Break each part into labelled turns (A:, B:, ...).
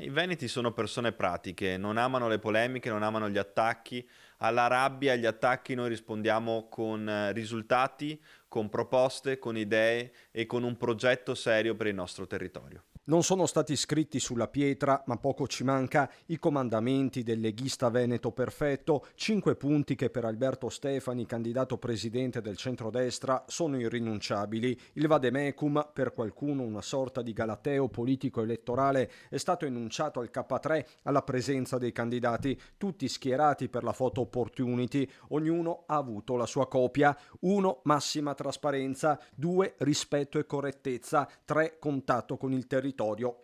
A: I veneti sono persone pratiche, non amano le polemiche, non amano gli attacchi. Alla rabbia, agli attacchi noi rispondiamo con risultati, con proposte, con idee e con un progetto serio per il nostro territorio.
B: Non sono stati scritti sulla pietra, ma poco ci manca, i comandamenti del leghista veneto perfetto, 5 punti che per Alberto Stefani, candidato presidente del centrodestra, sono irrinunciabili. Il vademecum, per qualcuno una sorta di galateo politico-elettorale, è stato enunciato al K3 alla presenza dei candidati, tutti schierati per la photo opportunity, ognuno ha avuto la sua copia. 1. Massima trasparenza. 2. Rispetto e correttezza. 3. Contatto con il territorio,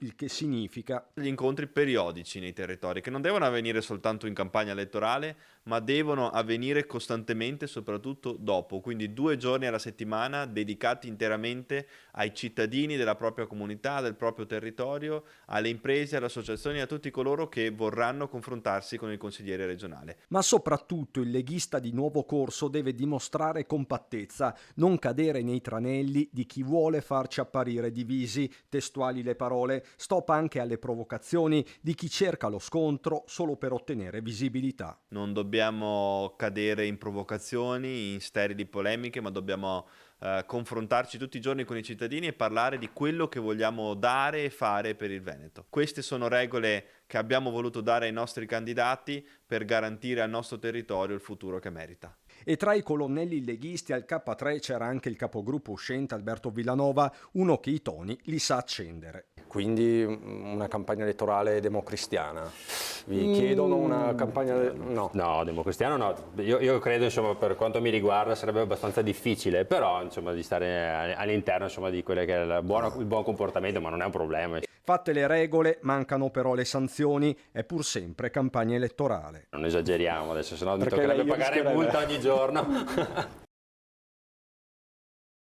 B: il che significa
A: Gli incontri periodici nei territori, che non devono avvenire soltanto in campagna elettorale, ma devono avvenire costantemente, soprattutto dopo, quindi 2 giorni alla settimana dedicati interamente ai cittadini della propria comunità, del proprio territorio, alle imprese, alle associazioni, a tutti coloro che vorranno confrontarsi con il consigliere regionale.
B: ma soprattutto il leghista di nuovo corso deve dimostrare compattezza, non cadere nei tranelli di chi vuole farci apparire divisi, testuali le parole, stop anche alle provocazioni di chi cerca lo scontro solo per ottenere visibilità.
A: Non dobbiamo cadere in provocazioni, in sterili polemiche, ma dobbiamo confrontarci tutti i giorni con i cittadini e parlare di quello che vogliamo dare e fare per il Veneto. Queste sono regole che abbiamo voluto dare ai nostri candidati per garantire al nostro territorio il futuro che merita.
B: E tra i colonnelli leghisti al K3 c'era anche il capogruppo uscente Alberto Villanova, uno che i toni li sa accendere.
C: Quindi una campagna elettorale democristiana. Vi chiedono una campagna... No.
D: No, democristiano no. Io credo, insomma, per quanto mi riguarda sarebbe abbastanza difficile, però insomma di stare all'interno, insomma, di quello che è il buon comportamento, ma non è un problema.
B: Fatte le regole, mancano però le sanzioni, è pur sempre campagna elettorale.
D: Non esageriamo adesso, sennò mi
C: Perché
D: toccherebbe
C: lei
D: pagare
C: rischierebbe-
D: multa ogni giorno.